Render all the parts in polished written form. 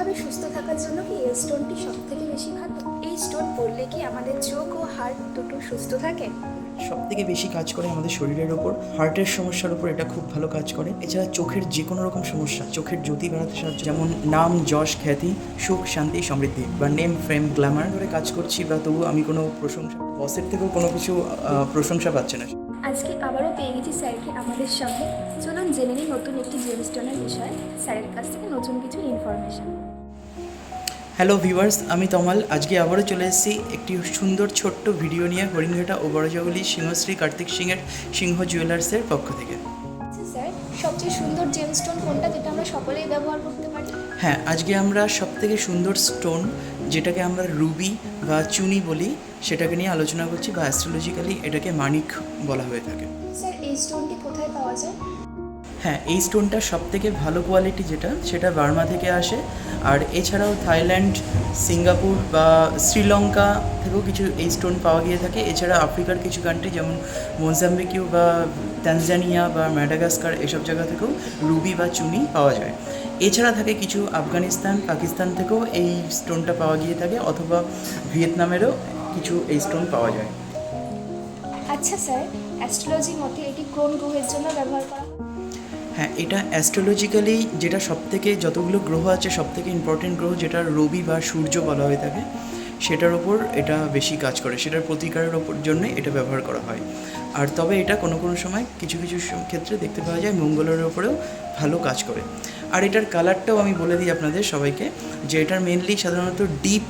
শারীরিকভাবে সুস্থ থাকার জন্য কি এই স্টোনটি সবথেকে বেশি ভালো? এই স্টোন পড়লে কি আমাদের চোখ ও হার্ট দুটো সুস্থ থাকে? সব থেকে বেশি কাজ করে আমাদের শরীরের ওপর, হার্টের সমস্যার উপর এটা খুব ভালো কাজ করে। এছাড়া চোখের যে কোনো রকম সমস্যা, চোখের জ্যোতি বাড়াতে সাহায্য, যেমন নাম, যশ, খ্যাতি, সুখ, শান্তি, সমৃদ্ধি বা নেম, ফেম, গ্ল্যামার ধরে কাজ করছি, বা তবু আমি কোনো প্রশংসা, বসের থেকেও কোনো কিছু প্রশংসা পাচ্ছে না। আজকে আবারও পেয়ে গেছি স্যারকে আমাদের সঙ্গে। চলুন জেনে নিই নতুন একটি জেমস্টোনের বিষয়ে স্যারের কাছ থেকে নতুন কিছু ইনফরমেশন। হ্যালো ভিউয়ার্স, আমি তমাল। আজকে আবারও চলে এসেছি একটি সুন্দর ছোট্ট ভিডিও নিয়ে হরিণঘাটা ও বড়জগলি সিংহশ্রী কার্তিক সিংয়ের সিংহ জুয়েলার্সের পক্ষ থেকে। আচ্ছা স্যার, সবচেয়ে সুন্দর জেমস্টোন কোনটা যেটা আমরা সকলেই ব্যবহার করতে পারি? হ্যাঁ, আজকে আমরা সবথেকে সুন্দর স্টোন, যেটাকে আমরা রুবি বা চুনি বলি, সেটাকে নিয়ে আলোচনা করছি, বা অ্যাস্ট্রোলজিক্যালি এটাকে মানিক বলা হয়ে থাকে। স্যার, এই স্টোনটি কোথায় পাওয়া যায়? হ্যাঁ, এই স্টোনটা সবথেকে ভালো কোয়ালিটি যেটা, সেটা বার্মা থেকে আসে। আর এছাড়াও থাইল্যান্ড, সিঙ্গাপুর বা শ্রীলঙ্কা থেকেও কিছু এই স্টোন পাওয়া গিয়ে থাকে। এছাড়া আফ্রিকার কিছু কান্ট্রি যেমন মোজাম্বিকিউ বা তানজানিয়া বা ম্যাডাগাস্কার, এসব জায়গা থেকেও রুবি বা চুনি পাওয়া যায়। এছাড়া থাকে কিছু আফগানিস্তান, পাকিস্তান থেকেও এই স্টোনটা পাওয়া গিয়ে থাকে, অথবা ভিয়েতনামেরও কিছু এই স্টোন পাওয়া যায়। আচ্ছা স্যার, অ্যাস্ট্রোলজি মতে এটি কোন গ্রহের জন্য ব্যবহার করা হয়? হ্যাঁ, এটা অ্যাস্ট্রোলজিক্যালি যেটা সবথেকে, যতগুলো গ্রহ আছে সবথেকে ইম্পর্টেন্ট গ্রহ যেটা রবি বা সূর্য বলা হয়ে থাকে, সেটার ওপর এটা বেশি কাজ করে, সেটার প্রতিকারের ওপর জন্য এটা ব্যবহার করা হয়। আর তবে এটা কোনো কোনো সময় কিছু কিছু ক্ষেত্রে দেখতে পাওয়া যায় মঙ্গলের ওপরেও ভালো কাজ করে। আর এটার কালারটাও আমি বলে দিই আপনাদের সবাইকে, যে এটার মেনলি সাধারণত ডিপ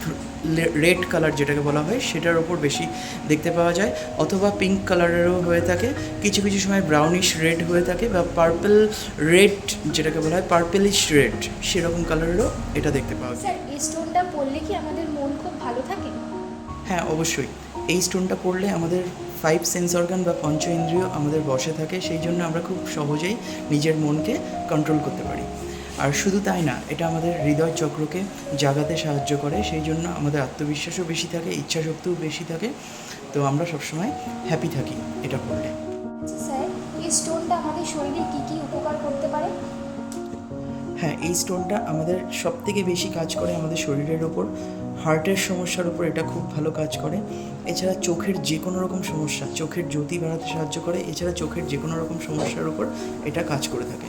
রেড কালার যেটাকে বলা হয়, সেটার ওপর বেশি দেখতে পাওয়া যায়, অথবা পিঙ্ক কালারেরও হয়ে থাকে, কিছু কিছু সময় ব্রাউনিশ রেড হয়ে থাকে, বা পার্পল রেড যেটাকে বলা হয়, পার্পেলিশ রেড, সেরকম কালারেরও এটা দেখতে পাওয়া যায়। স্যার, এই স্টোনটা পড়লে কি আমাদের মন খুব ভালো থাকে? হ্যাঁ, অবশ্যই। এই স্টোনটা পড়লে আমাদের 5 সেন্স অর্গান বা পঞ্চ ইন্দ্রিয় আমাদের বশে থাকে, সেই জন্য আমরা খুব সহজেই নিজের মনকে কন্ট্রোল করতে পারি। আর শুধু তাই না, এটা আমাদের হৃদয় চক্রকে জাগাতে সাহায্য করে, সেই জন্য আমাদের আত্মবিশ্বাসও বেশি থাকে, ইচ্ছাশক্তিও বেশি থাকে। তো আমরা সবসময় হ্যাপি থাকি এটা পড়লে। আচ্ছা স্যার, এই স্টোনটা আমাদের শরীরে কি কি উপকার করতে পারে? হ্যাঁ, এই স্টোনটা আমাদের সবথেকে বেশি কাজ করে আমাদের শরীরের ওপর, হার্টের সমস্যার উপর এটা খুব ভালো কাজ করে। এছাড়া চোখের যে কোনো রকম সমস্যা, চোখের জ্যোতি বাড়াতে সাহায্য করে। এছাড়া চোখের যে কোনো রকম সমস্যার উপর এটা কাজ করে থাকে।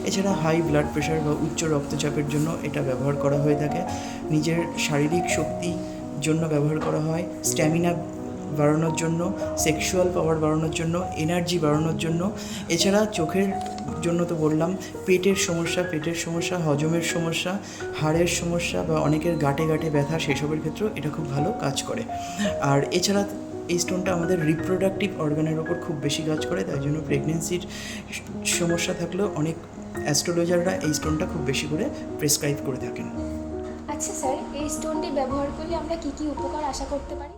এছাড়া হাই ব্লাড প্রেশার বা উচ্চ রক্তচাপের জন্য এটা ব্যবহার করা হয়ে থাকে। নিজের শারীরিক শক্তির জন্য ব্যবহার করা হয়, স্ট্যামিনা বাড়ানোর জন্য, সেক্সুয়াল পাওয়ার বাড়ানোর জন্য, এনার্জি বাড়ানোর জন্য। এছাড়া চোখের জন্য তো বললাম, পেটের সমস্যা, হজমের সমস্যা, হাড়ের সমস্যা, বা অনেকের গাঁটে গাঁটে ব্যথা, সেসবের ক্ষেত্রেও এটা খুব ভালো কাজ করে। আর এছাড়া এই স্টোনটা আমাদের রিপ্রোডাক্টিভ অর্গানের ওপর খুব বেশি কাজ করে, তাই জন্য প্রেগনেন্সির সমস্যা থাকলেও অনেক অ্যাস্ট্রোলজাররা এই স্টোনটা খুব বেশি করে প্রেসক্রাইব করে থাকেন। আচ্ছা স্যার, এই স্টোনটি ব্যবহার করলে আমরা কি কি উপকার আশা করতে পারি?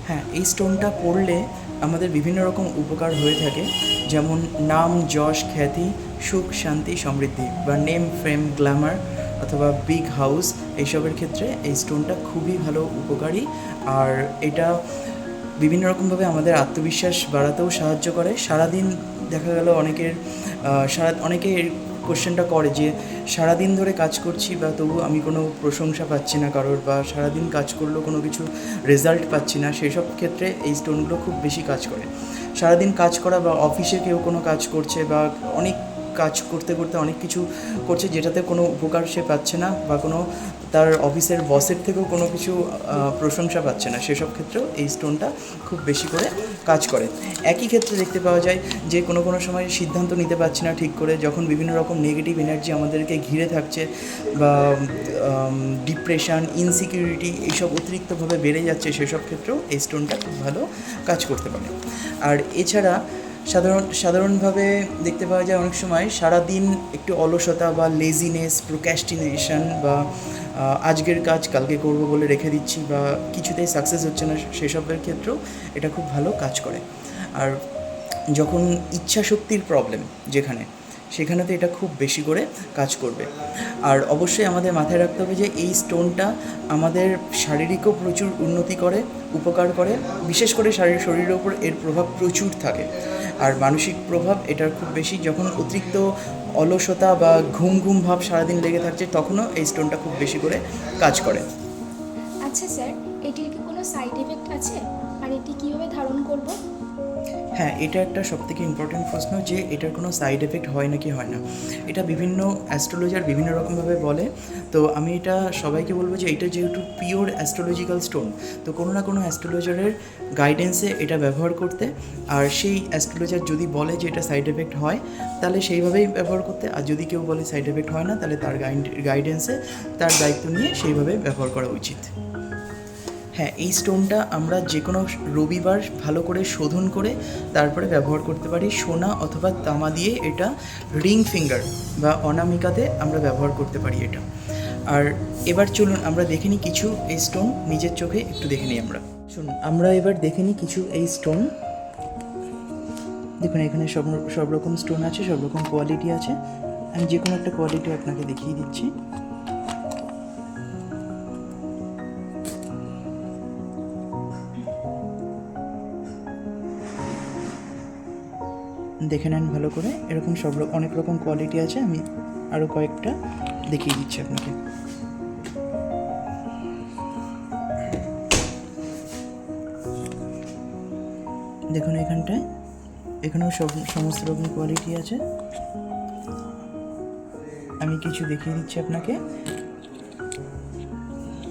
হ্যাঁ, এই স্টোনটা পড়লে আমাদের বিভিন্ন রকম উপকার হয়ে থাকে, যেমন নাম, যশ, খ্যাতি, সুখ, শান্তি, সমৃদ্ধি বা নেম, ফেম, গ্ল্যামার অথবা বিগ হাউস, এইসবের ক্ষেত্রে এই স্টোনটা খুবই ভালো উপকারী। আর এটা বিভিন্ন রকমভাবে আমাদের আত্মবিশ্বাস বাড়াতেও সাহায্য করে। সারাদিন দেখা গেল অনেকে কোশ্চেনটা করে যে সারাদিন ধরে কাজ করছি, বা তবু আমি কোনো প্রশংসা পাচ্ছি না কারোর, বা সারাদিন কাজ করলেও কোনো কিছু রেজাল্ট পাচ্ছি না, সেসব ক্ষেত্রে এই স্টোনগুলো খুব বেশি কাজ করে। সারাদিন কাজ করা, বা অফিসে কেউ কোনো কাজ করছে, বা অনেক কাজ করতে করতে অনেক কিছু করছে যেটাতে কোনো উপকার সে পাচ্ছে না, বা কোনো তার অফিসের বসের থেকেও কোনো কিছু প্রশংসা পাচ্ছে না, সেসব ক্ষেত্রেও এই স্টোনটা খুব বেশি করে কাজ করে। একই ক্ষেত্রে দেখতে পাওয়া যায় যে কোনো কোনো সময় সিদ্ধান্ত নিতে পারছি না ঠিক করে, যখন বিভিন্ন রকম নেগেটিভ এনার্জি আমাদেরকে ঘিরে থাকছে, বা ডিপ্রেশন, ইনসিকিউরিটি এইসব অতিরিক্তভাবে বেড়ে যাচ্ছে, সেসব ক্ষেত্রেও এই স্টোনটা খুব ভালো কাজ করতে পারে। আর এছাড়া সাধারণভাবে দেখতে পাওয়া যায় অনেক সময় সারাদিন একটু অলসতা বা লেজিনেস, প্রোক্রাস্টিনেশন, বা আজকের কাজ কালকে করব বলে রেখে দিচ্ছি, বা কিছুতেই সাকসেস হচ্ছে না, সেসবের ক্ষেত্রেও এটা খুব ভালো কাজ করে। আর যখন ইচ্ছা শক্তির প্রবলেম সেখানে তো এটা খুব বেশি করে কাজ করবে। আর অবশ্যই আমাদের মাথায় রাখতে হবে যে এই স্টোনটা আমাদের শারীরিকও প্রচুর উন্নতি করে, উপকার করে, বিশেষ করে শরীরের ওপর এর প্রভাব প্রচুর থাকে। আর মানসিক প্রভাব এটার খুব বেশি, যখন অতিরিক্ত অলসতা বা ঘুম ঘুম ভাব সারাদিন লেগে থাকছে তখনও এই স্টোনটা খুব বেশি করে কাজ করে। আচ্ছা স্যার, এটির কি কোনো সাইড এফেক্ট আছে? আর এটি কীভাবে ধারণ করব? হ্যাঁ, এটা একটা সবথেকে ইম্পর্টেন্ট প্রশ্ন যে এটার কোনো সাইড এফেক্ট হয় নাকি হয় না। এটা বিভিন্ন অ্যাস্ট্রোলজার বিভিন্ন রকমভাবে বলে। তো আমি এটা সবাইকে বলবো যে এটা যেহেতু পিওর অ্যাস্ট্রোলজিক্যাল স্টোন, তো কোনো না কোনো অ্যাস্ট্রোলজারের গাইডেন্সে এটা ব্যবহার করতে, আর সেই অ্যাস্ট্রোলজার যদি বলে যে এটা সাইড এফেক্ট হয় তাহলে সেইভাবেই ব্যবহার করতে, আর যদি কেউ বলে সাইড এফেক্ট হয় না তাহলে তার গাইডেন্সে তার দায়িত্ব নিয়ে সেইভাবে ব্যবহার করা উচিত। হ্যাঁ, এই স্টোনটা আমরা যে কোনো রবিবার ভালো করে শোধন করে তারপরে ব্যবহার করতে পারি। সোনা অথবা তামা দিয়ে এটা রিং ফিঙ্গার বা অনামিকাতে আমরা ব্যবহার করতে পারি এটা। আর এবার চলুন আমরা দেখে নিই কিছু এই স্টোন, নিজের চোখে একটু দেখে নিই আমরা। শুনুন, আমরা এবার দেখে নিই কিছু এই স্টোন। দেখুন, এখানে সব রকম স্টোন আছে, সব রকম কোয়ালিটি আছে। আমি যে কোনো একটা কোয়ালিটি আপনাকে দেখিয়ে দিচ্ছি। দেখে নেন ভালো করে, এরকম অনেক রকম কোয়ালিটি আছে। আমি আরও কয়েকটা দেখিয়ে দিচ্ছি আপনাকে। দেখুন এখানটায়, এখানেও সমস্ত রকম কোয়ালিটি আছে। আমি কিছু দেখিয়ে দিচ্ছি আপনাকে।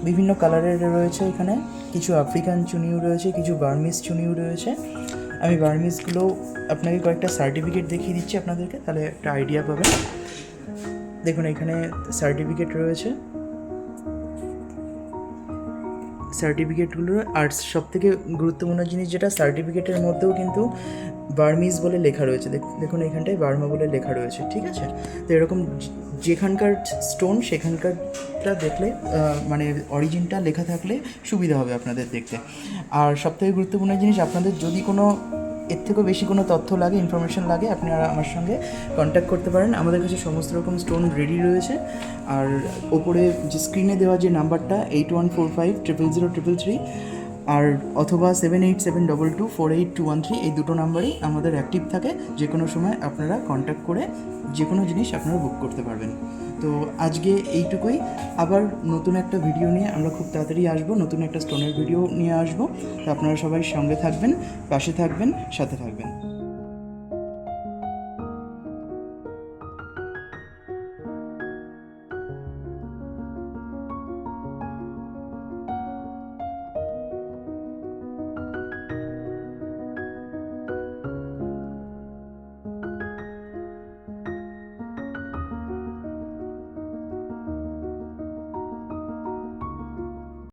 বিভিন্ন কালারের রয়েছে এখানে, কিছু আফ্রিকান চুনিও রয়েছে, কিছু বার্মিস চুনিও রয়েছে। আমি বার্মিসগুলো আপনাকে কয়েকটা সার্টিফিকেট দেখিয়ে দিচ্ছি আপনাদেরকে, তাহলে একটা আইডিয়া পাবেন। দেখুন এখানে সার্টিফিকেট রয়েছে, সার্টিফিকেটগুলো। আর সবথেকে গুরুত্বপূর্ণ জিনিস যেটা, সার্টিফিকেটের মধ্যেও কিন্তু বার্মিস বলে লেখা রয়েছে। দেখুন এখানটায় বার্মা বলে লেখা রয়েছে, ঠিক আছে? তো এরকম যেখানকার স্টোন সেখানকারটা দেখলে মানে অরিজিনটা লেখা থাকলে সুবিধা হবে আপনাদের দেখতে। আর সবথেকে গুরুত্বপূর্ণ জিনিস, আপনাদের যদি কোনো এর থেকেও বেশি কোনো তথ্য লাগে, ইনফরমেশন লাগে, আপনারা আমার সঙ্গে কন্ট্যাক্ট করতে পারেন। আমাদের কাছে সমস্ত রকম স্টোন রেডি রয়েছে। আর ওপরে যে স্ক্রিনে দেওয়া যে নাম্বারটা 8145000333 আর অথবা 7872248213, এই দুটো নাম্বারই আমাদের অ্যাক্টিভ থাকে। যে কোনো সময় আপনারা কন্ট্যাক্ট করে যে কোনো জিনিস আপনারা বুক করতে পারবেন। তো আজকে এইটুকুই। আবার নতুন একটা ভিডিও নিয়ে আমরা খুব তাড়াতাড়ি আসবো, নতুন একটা স্টোনের ভিডিও নিয়ে আসবো। তো আপনারা সবাই সঙ্গে থাকবেন, পাশে থাকবেন, সাথে থাকবেন।